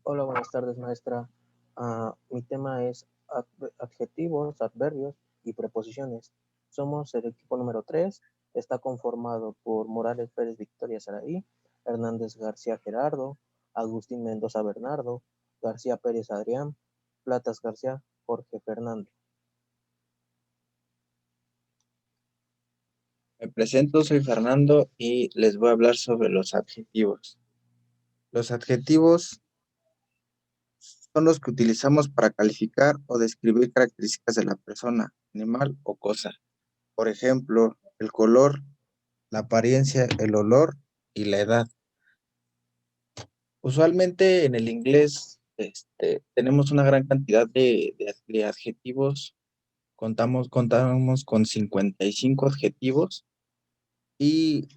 Hola, buenas tardes, maestra. Mi tema es adjetivos, adverbios y preposiciones. Somos el equipo número 3. Está conformado por Morales Pérez Victoria Saraí, Hernández García Gerardo, Agustín Mendoza Bernardo, García Pérez Adrián, Platas García Jorge Fernando. Me presento, soy Fernando y les voy a hablar sobre los adjetivos. Los adjetivos son los que utilizamos para calificar o describir características de la persona, animal o cosa. Por ejemplo, el color, la apariencia, el olor y la edad. Usualmente en el inglés tenemos una gran cantidad de adjetivos. Contamos con 55 adjetivos y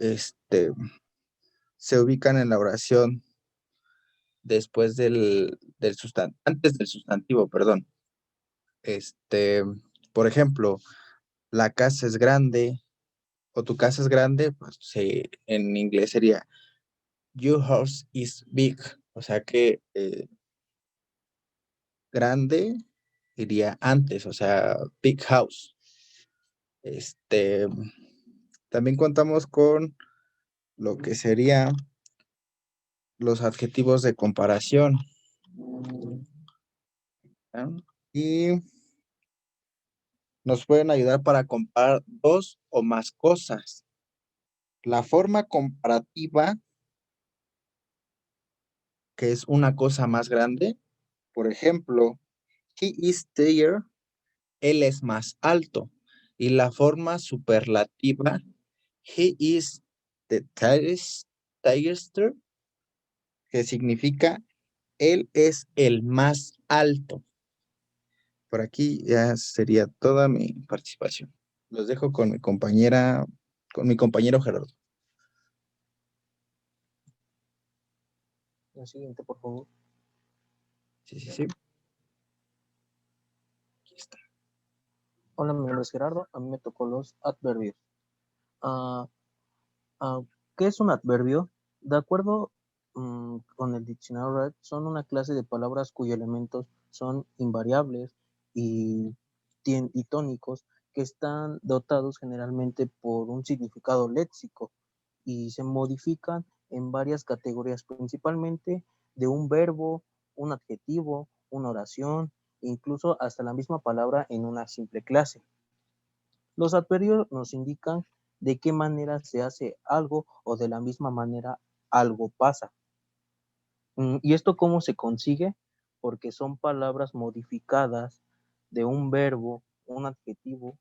se ubican en la oración después antes del sustantivo, perdón. Por ejemplo, la casa es grande o tu casa es grande, pues en inglés sería your house is big, o sea que grande iría antes, o sea, big house. También contamos con lo que serían los adjetivos de comparación. ¿Ah? Y nos pueden ayudar para comparar dos o más cosas. La forma comparativa, que es una cosa más grande, por ejemplo, he is taller, él es más alto. Y la forma superlativa, he is the tallest, que significa él es el más alto. Por aquí ya sería toda mi participación. Los dejo con con mi compañero Gerardo. La siguiente, por favor. Sí. Aquí está. Hola, mi nombre es Gerardo. A mí me tocó los adverbios. Ah, Ah, ¿Qué es un adverbio? De acuerdo con el diccionario Red, son una clase de palabras cuyos elementos son invariables y, y tónicos que están dotados generalmente por un significado léxico y se modifican en varias categorías, principalmente de un verbo, un adjetivo, una oración, incluso hasta la misma palabra en una simple clase. Los adverbios nos indican de qué manera se hace algo o de la misma manera algo pasa. ¿Y esto cómo se consigue? Porque son palabras modificadas de un verbo, un adjetivo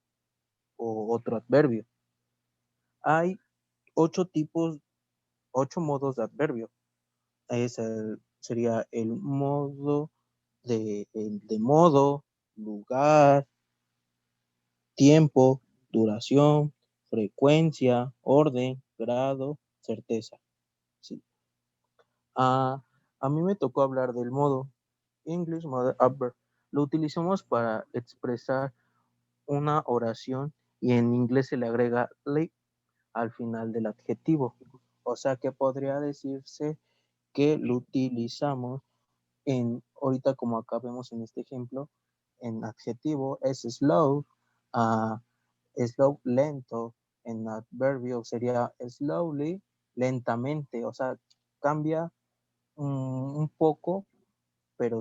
o otro adverbio. Hay 8 tipos, 8 modos de adverbio. Sería el modo de modo, lugar, tiempo, duración, frecuencia, orden, grado, certeza. Sí. A, a mí me tocó hablar del modo English Model Adverb. Lo utilizamos para expresar una oración y en inglés se le agrega like al final del adjetivo. O sea que podría decirse que lo utilizamos ahorita como acá vemos en este ejemplo, en adjetivo es slow, uh, slow lento, en adverbio sería slowly, lentamente, o sea, cambia un poco, pero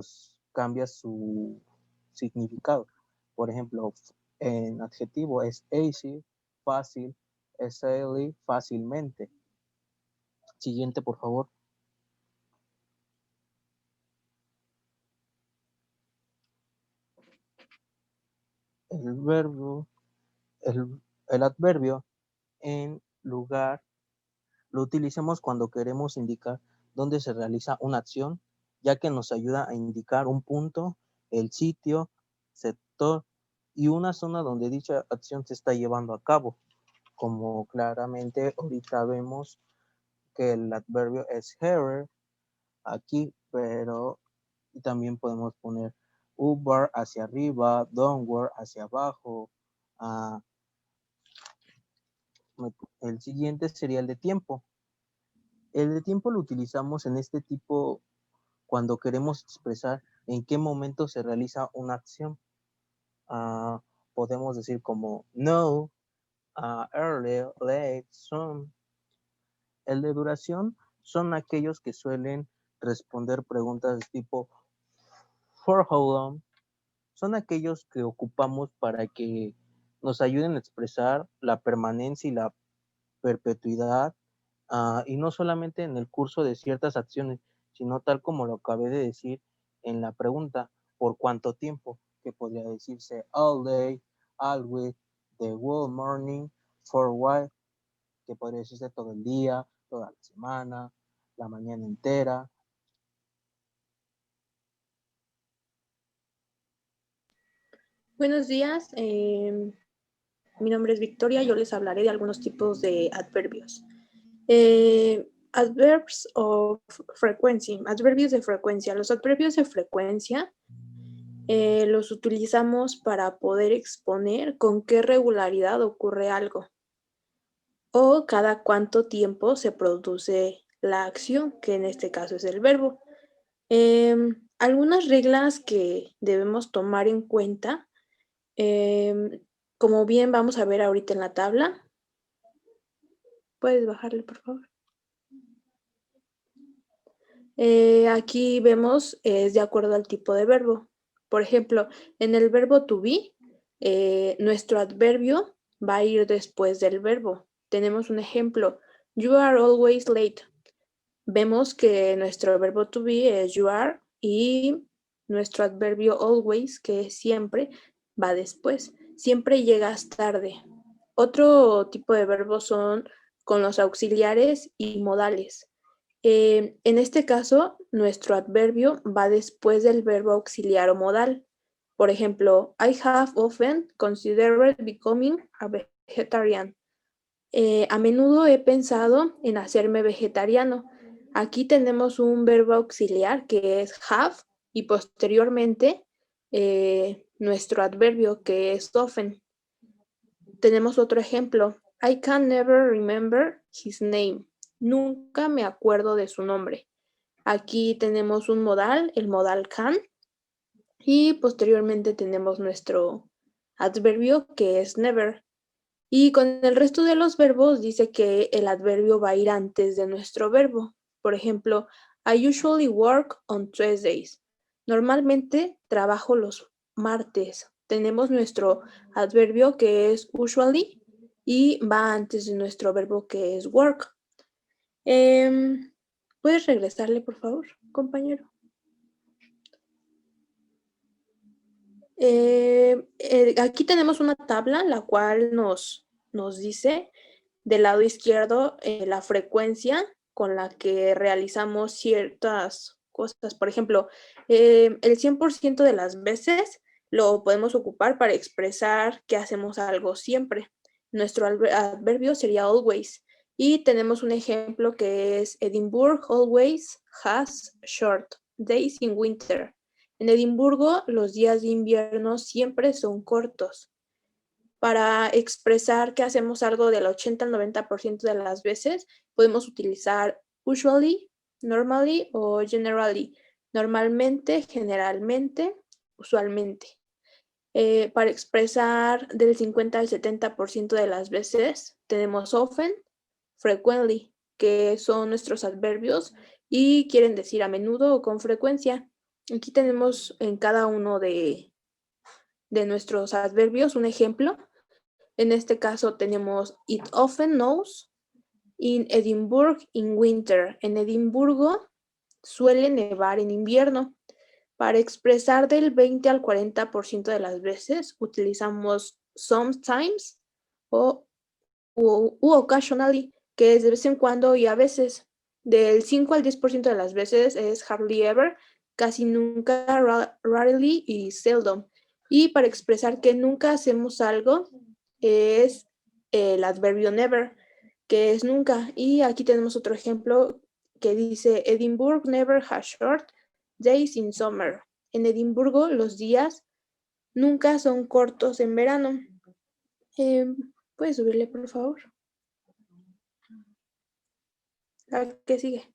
cambia su significado. Por ejemplo, en adjetivo es easy, fácil, easily, fácilmente. Siguiente, por favor. El verbo, el adverbio en lugar lo utilizamos cuando queremos indicar dónde se realiza una acción, ya que nos ayuda a indicar un punto, el sitio, sector y una zona donde dicha acción se está llevando a cabo. Como claramente ahorita vemos que el adverbio es here aquí, pero también podemos poner upward hacia arriba, downward hacia abajo. Uh, el siguiente sería el de tiempo. El de tiempo lo utilizamos en este tipo cuando queremos expresar en qué momento se realiza una acción. Podemos decir como no, early, late, soon. El de duración son aquellos que suelen responder preguntas de tipo for how long. Son aquellos que ocupamos para que nos ayuden a expresar la permanencia y la perpetuidad, y no solamente en el curso de ciertas acciones, sino tal como lo acabé de decir en la pregunta, ¿por cuánto tiempo? Que podría decirse all day, all week, the whole morning, for a while, que podría decirse todo el día, toda la semana, la mañana entera. Buenos días, mi nombre es Victoria, yo les hablaré de algunos tipos de adverbios. Adverbs of frequency, adverbios de frecuencia. Los adverbios de frecuencia los utilizamos para poder exponer con qué regularidad ocurre algo o cada cuánto tiempo se produce la acción, que en este caso es el verbo. Algunas reglas que debemos tomar en cuenta, como bien vamos a ver ahorita en la tabla. ¿Puedes bajarle, por favor? Aquí vemos, es de acuerdo al tipo de verbo. Por ejemplo, en el verbo to be, nuestro adverbio va a ir después del verbo. Tenemos un ejemplo, you are always late. Vemos que nuestro verbo to be es you are y nuestro adverbio always, que es siempre, va después. Siempre llegas tarde. Otro tipo de verbos son con los auxiliares y modales. En este caso, nuestro adverbio va después del verbo auxiliar o modal. Por ejemplo, I have often considered becoming a vegetarian. A menudo he pensado en hacerme vegetariano. Aquí tenemos un verbo auxiliar que es have y posteriormente nuestro adverbio que es often. Tenemos otro ejemplo. I can never remember his name. Nunca me acuerdo de su nombre. Aquí tenemos un modal, el modal can, y posteriormente tenemos nuestro adverbio que es never. Y con el resto de los verbos dice que el adverbio va a ir antes de nuestro verbo. Por ejemplo, I usually work on Tuesdays. Normalmente trabajo los martes. Tenemos nuestro adverbio que es usually y va antes de nuestro verbo que es work. ¿Puedes regresarle, por favor, compañero? Aquí tenemos una tabla la cual nos dice del lado izquierdo la frecuencia con la que realizamos ciertas cosas. Por ejemplo, el 100% de las veces lo podemos ocupar para expresar que hacemos algo siempre. Nuestro adverbio sería always. Y tenemos un ejemplo que es Edinburgh always has short days in winter. En Edimburgo, los días de invierno siempre son cortos. Para expresar que hacemos algo del 80 al 90% de las veces, podemos utilizar usually, normally o generally. Normalmente, generalmente, usualmente. Para expresar del 50 al 70% de las veces, tenemos often, frequently, que son nuestros adverbios y quieren decir a menudo o con frecuencia. Aquí tenemos en cada uno de nuestros adverbios un ejemplo. En este caso tenemos it often snows in Edinburgh in winter. En Edimburgo suele nevar en invierno. Para expresar del 20 al 40% de las veces utilizamos sometimes u occasionally, que es de vez en cuando y a veces. Del 5 al 10% de las veces es hardly ever, casi nunca, rarely y seldom. Y para expresar que nunca hacemos algo es el adverbio never, que es nunca. Y aquí tenemos otro ejemplo que dice Edinburgh never has short days in summer. En Edimburgo los días nunca son cortos en verano. ¿Puedes subirle, por favor? ¿Qué sigue?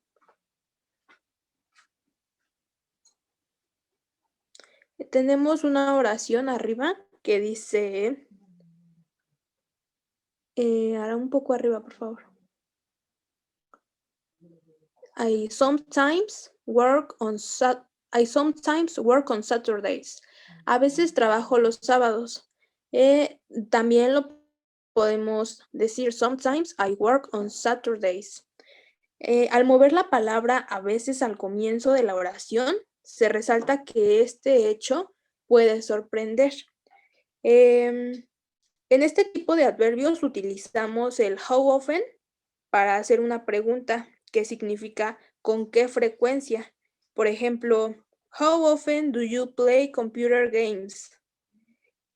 Tenemos una oración arriba que dice, ahora un poco arriba, por favor. I sometimes work on Saturdays. A veces trabajo los sábados. También lo podemos decir, sometimes I work on Saturdays. Al mover la palabra a veces al comienzo de la oración, se resalta que este hecho puede sorprender. En este tipo de adverbios utilizamos el how often para hacer una pregunta que significa con qué frecuencia. Por ejemplo, how often do you play computer games?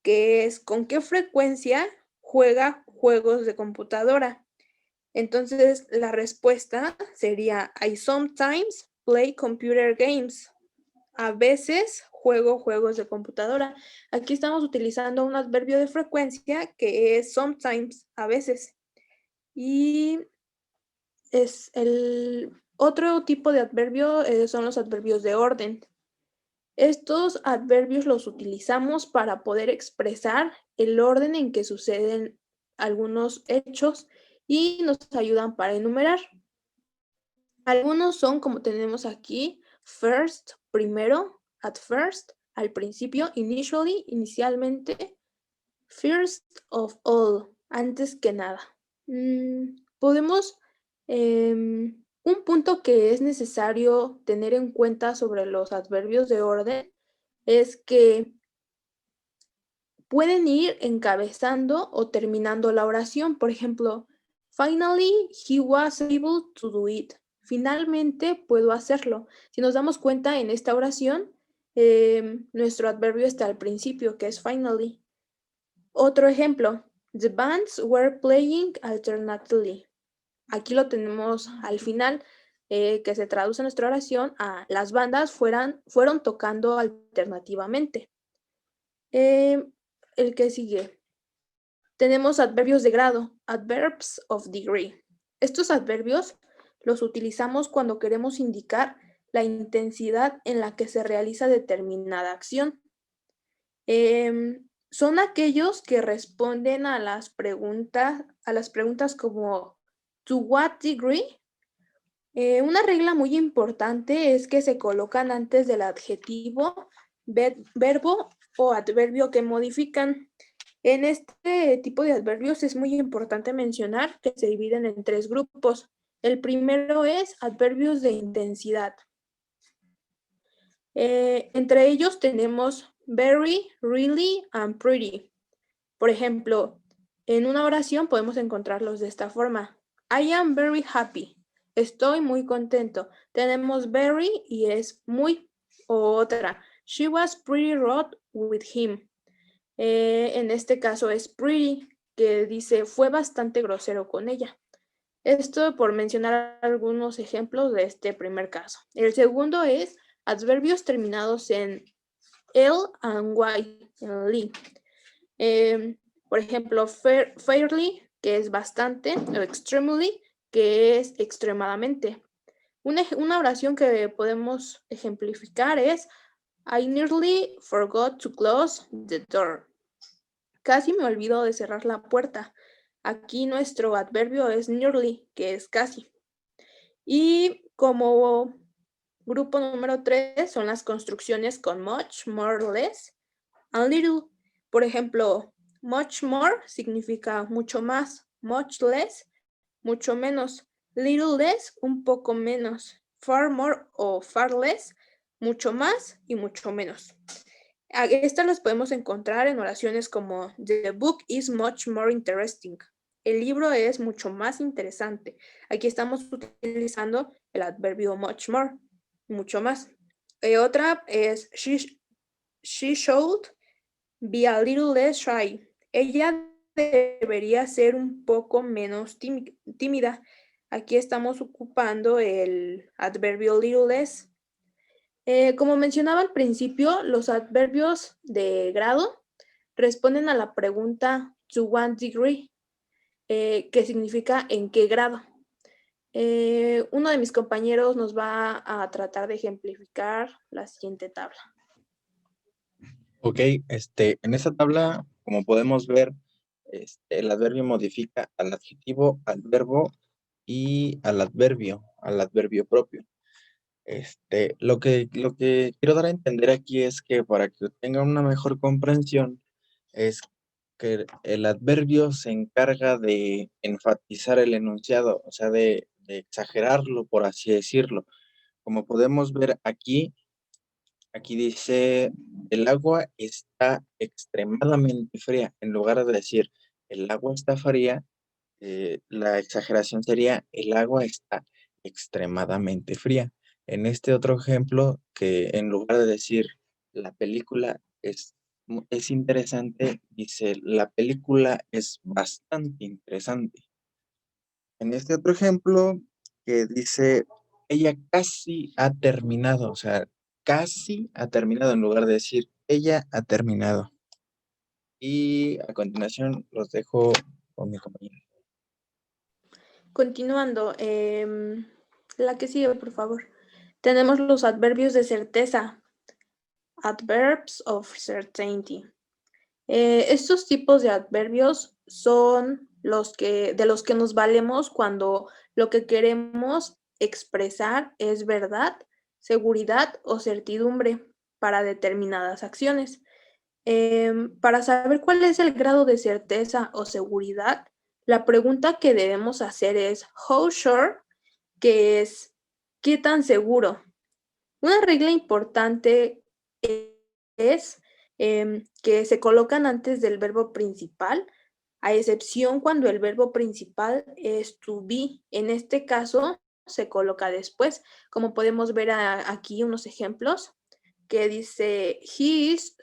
Que es con qué frecuencia juega juegos de computadora. Entonces, la respuesta sería I sometimes play computer games. A veces juego juegos de computadora. Aquí estamos utilizando un adverbio de frecuencia que es sometimes, a veces. Y es el otro tipo de adverbio son los adverbios de orden. Estos adverbios los utilizamos para poder expresar el orden en que suceden algunos hechos y nos ayudan para enumerar. Algunos son como tenemos aquí, first, primero, at first, al principio, initially, inicialmente, first of all, antes que nada. Podemos, un punto que es necesario tener en cuenta sobre los adverbios de orden es que pueden ir encabezando o terminando la oración. Por ejemplo, finally, he was able to do it. Finalmente puedo hacerlo. Si nos damos cuenta en esta oración, nuestro adverbio está al principio, que es finally. Otro ejemplo, the bands were playing alternately. Aquí lo tenemos al final, que se traduce en nuestra oración a las bandas fueron tocando alternativamente. El que sigue. Tenemos adverbios de grado, adverbs of degree. Estos adverbios los utilizamos cuando queremos indicar la intensidad en la que se realiza determinada acción. Son aquellos que responden a las preguntas como to what degree. Una regla muy importante es que se colocan antes del adjetivo, verbo o adverbio que modifican. En este tipo de adverbios es muy importante mencionar que se dividen en 3 grupos. El primero es adverbios de intensidad. Entre ellos tenemos very, really, and pretty. Por ejemplo, en una oración podemos encontrarlos de esta forma. I am very happy. Estoy muy contento. Tenemos very y es muy. O otra. She was pretty rude with him. En este caso es pretty, que dice fue bastante grosero con ella. Esto por mencionar algunos ejemplos de este primer caso. El segundo es adverbios terminados en L and Y, en ly. Por ejemplo, fairly, que es bastante, o extremely, que es extremadamente. Una oración que podemos ejemplificar es I nearly forgot to close the door. Casi me olvido de cerrar la puerta. Aquí nuestro adverbio es nearly, que es casi. Y como grupo número 3 son las construcciones con much, more, less, and little. Por ejemplo, much more significa mucho más, much less, mucho menos, little less, un poco menos, far more o far less, mucho más y mucho menos. Estas las podemos encontrar en oraciones como the book is much more interesting. El libro es mucho más interesante. Aquí estamos utilizando el adverbio much more, mucho más. Otra es she should be a little less shy. Ella debería ser un poco menos tímida. Aquí estamos ocupando el adverbio little less. Como mencionaba al principio, los adverbios de grado responden a la pregunta to what degree, que significa en qué grado. Uno de mis compañeros nos va a tratar de ejemplificar la siguiente tabla. Ok, en esta tabla, como podemos ver, el adverbio modifica al adjetivo, al verbo y al adverbio propio. Lo que quiero dar a entender aquí es que para que tengan una mejor comprensión, es que el adverbio se encarga de enfatizar el enunciado, o sea, de exagerarlo, por así decirlo. Como podemos ver aquí dice, el agua está extremadamente fría. En lugar de decir, el agua está fría, la exageración sería, el agua está extremadamente fría. En este otro ejemplo, que en lugar de decir, la película es interesante, dice, la película es bastante interesante. En este otro ejemplo, que dice, ella casi ha terminado, o sea, casi ha terminado, en lugar de decir, ella ha terminado. Y a continuación los dejo con mi compañero. Continuando, la que sigue, por favor. Tenemos los adverbios de certeza, adverbs of certainty. Estos tipos de adverbios son de los que nos valemos cuando lo que queremos expresar es verdad, seguridad o certidumbre para determinadas acciones. Para saber cuál es el grado de certeza o seguridad, la pregunta que debemos hacer es how sure, que es ¿qué tan seguro? Una regla importante es que se colocan antes del verbo principal, a excepción cuando el verbo principal es to be. En este caso, se coloca después. Como podemos ver aquí unos ejemplos que dice, he is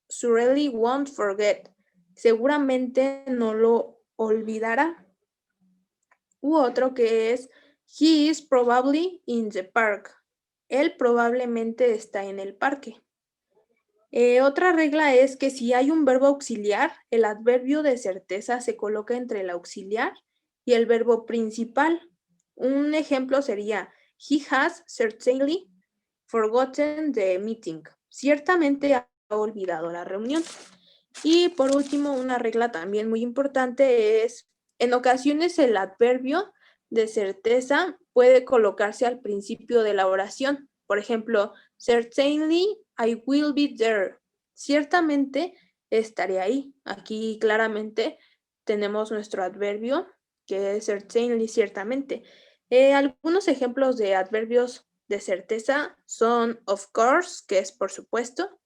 surely won't forget. Seguramente no lo olvidará. U otro que es, he is probably in the park. Él probablemente está en el parque. Otra regla es que si hay un verbo auxiliar, el adverbio de certeza se coloca entre el auxiliar y el verbo principal. Un ejemplo sería, he has certainly forgotten the meeting. Ciertamente ha olvidado la reunión. Y por último, una regla también muy importante es, en ocasiones el adverbio de certeza puede colocarse al principio de la oración. Por ejemplo, certainly I will be there. Ciertamente estaré ahí. Aquí claramente tenemos nuestro adverbio que es certainly, ciertamente. Algunos ejemplos de adverbios de certeza son of course, que es por supuesto,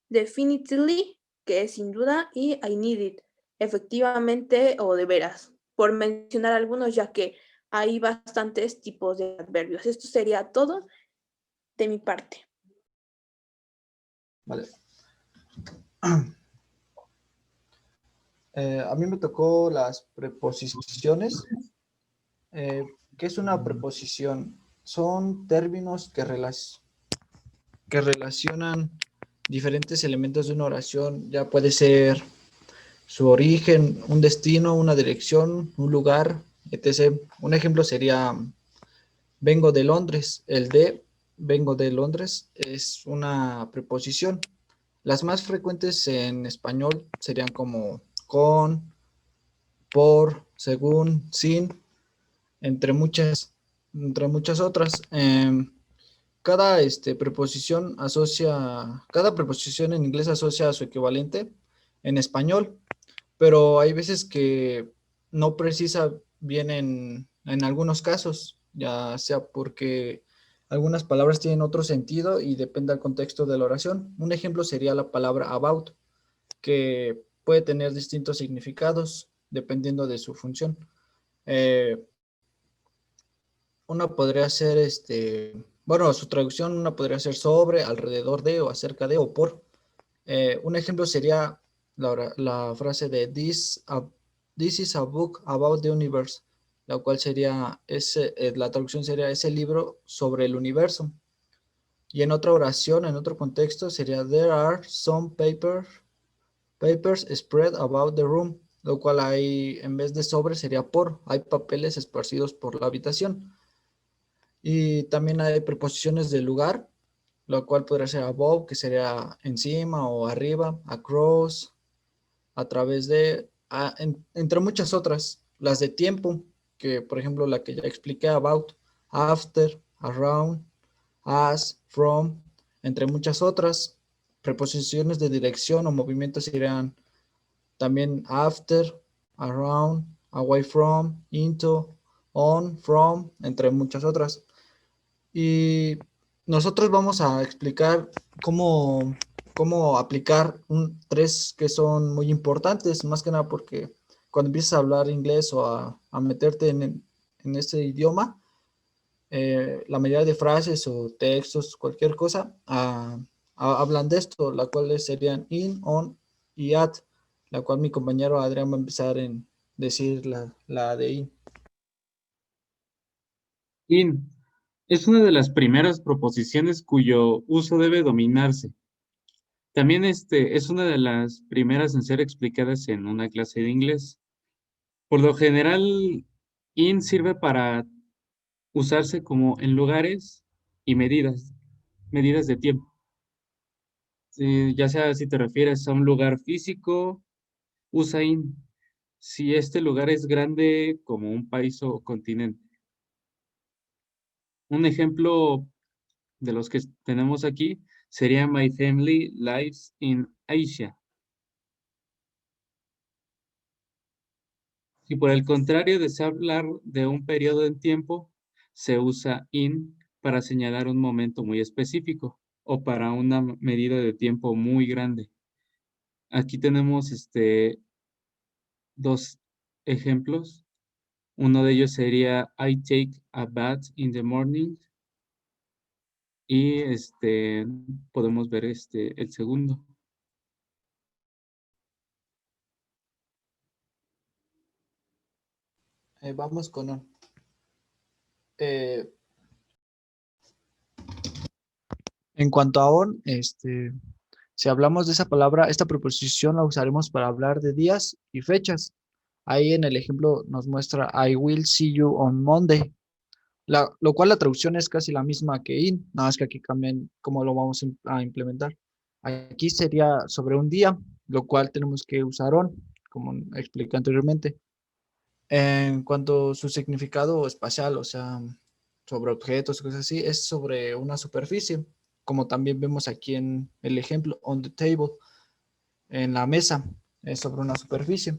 definitely, que es sin duda, y I need it, efectivamente o de veras, por mencionar algunos, ya que hay bastantes tipos de adverbios. Esto sería todo de mi parte. Vale. A mí me tocó las preposiciones. ¿Qué es una preposición? Son términos que relacionan diferentes elementos de una oración. Ya puede ser su origen, un destino, una dirección, un lugar, etc. Un ejemplo sería vengo de Londres. El de vengo de Londres es una preposición. Las más frecuentes en español serían como con, por, según, sin, entre muchas otras. Cada cada preposición en inglés asocia a su equivalente en español, pero hay veces que no precisa bien en algunos casos, ya sea porque algunas palabras tienen otro sentido y depende del contexto de la oración. Un ejemplo sería la palabra about, que puede tener distintos significados dependiendo de su función. Una podría ser, su traducción, una podría ser sobre, alrededor de, o acerca de, o por. Un ejemplo sería la frase de this is a book about the universe, la cual sería, la traducción sería ese libro sobre el universo. Y en otra oración, en otro contexto, sería there are some papers spread about the room, lo cual hay, en vez de sobre, sería por, hay papeles esparcidos por la habitación. Y también hay preposiciones de lugar. lo cual podría ser above, que sería encima o arriba, across, a través de, entre muchas otras. Las de tiempo, que por ejemplo la que ya expliqué, about, after, around, as, from, entre muchas otras. Preposiciones de dirección o movimiento serían también after, around, away from, into, on, from, entre muchas otras. Y nosotros vamos a explicar cómo aplicar tres que son muy importantes, más que nada porque cuando empiezas a hablar inglés o a meterte en ese idioma, la mayoría de frases o textos, cualquier cosa, hablan de esto, la cual serían in, on y at, la cual mi compañero Adrián va a empezar en decir la de in. In es una de las primeras proposiciones cuyo uso debe dominarse. También es una de las primeras en ser explicadas en una clase de inglés. Por lo general, in sirve para usarse como en lugares y medidas de tiempo. Ya sea si te refieres a un lugar físico, usa in. Si este lugar es grande como un país o continente. Un ejemplo de los que tenemos aquí sería My family lives in Asia. Si por el contrario desea hablar de un periodo en tiempo, se usa in para señalar un momento muy específico o para una medida de tiempo muy grande. Aquí tenemos dos ejemplos. Uno de ellos sería I take a bath in the morning. Y podemos ver el segundo. Vamos con on. En cuanto a on, si hablamos de esa palabra, esta preposición la usaremos para hablar de días y fechas. Ahí en el ejemplo nos muestra I will see you on Monday, lo cual la traducción es casi la misma que in, nada más que aquí cambian cómo lo vamos a implementar. Aquí sería sobre un día, lo cual tenemos que usar on, como expliqué anteriormente. En cuanto a su significado espacial, o sea, sobre objetos, cosas así, es sobre una superficie, como también vemos aquí en el ejemplo, on the table, en la mesa, es sobre una superficie.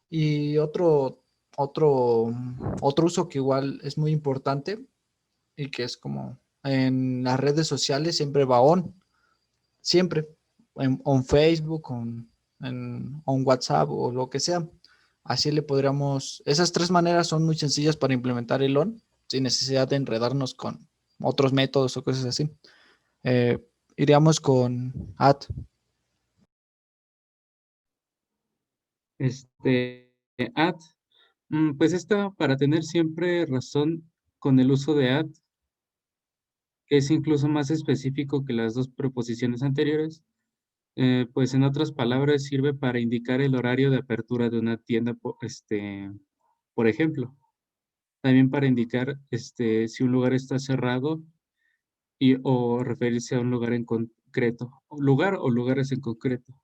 Y otro uso que igual es muy importante y que es como en las redes sociales siempre va on, siempre, on Facebook, on WhatsApp o lo que sea. Así le podríamos, esas tres maneras son muy sencillas para implementar el on, sin necesidad de enredarnos con otros métodos o cosas así. Iríamos con at. At, pues esta para tener siempre razón con el uso de at, que es incluso más específico que las dos preposiciones anteriores, pues en otras palabras sirve para indicar el horario de apertura de una tienda, por ejemplo. También para indicar si un lugar está cerrado o referirse a un lugar en concreto, lugar o lugares en concreto.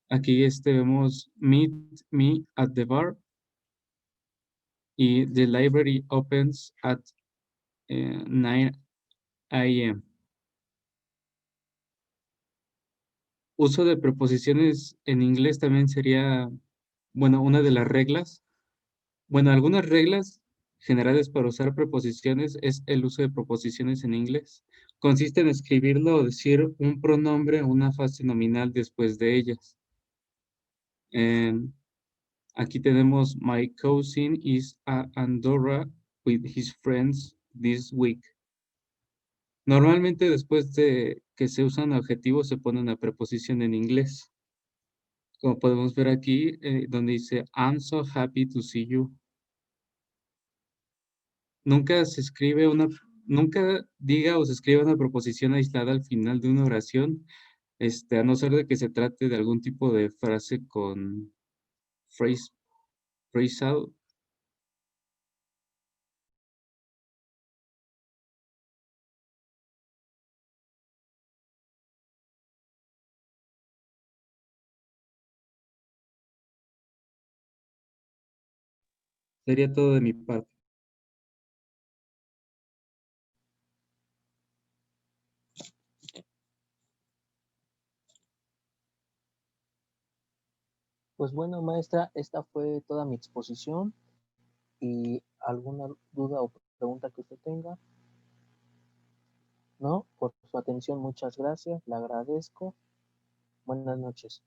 Aquí vemos meet me at the bar y the library opens at 9 a.m. Uso de preposiciones en inglés también sería, bueno, una de las reglas. Bueno, algunas reglas generales para usar preposiciones es el uso de preposiciones en inglés. Consiste en escribirlo o decir un pronombre o una frase nominal después de ellas. Aquí tenemos my cousin is at Andorra with his friends this week. Normalmente después de que se usan adjetivos se pone una preposición en inglés. Como podemos ver aquí, donde dice I'm so happy to see you. Nunca diga o se escriba una preposición aislada al final de una oración, a no ser de que se trate de algún tipo de frase con phrasal. Sería todo de mi parte. Pues bueno, maestra, esta fue toda mi exposición y alguna duda o pregunta que usted tenga, ¿no? Por su atención, muchas gracias, le agradezco. Buenas noches.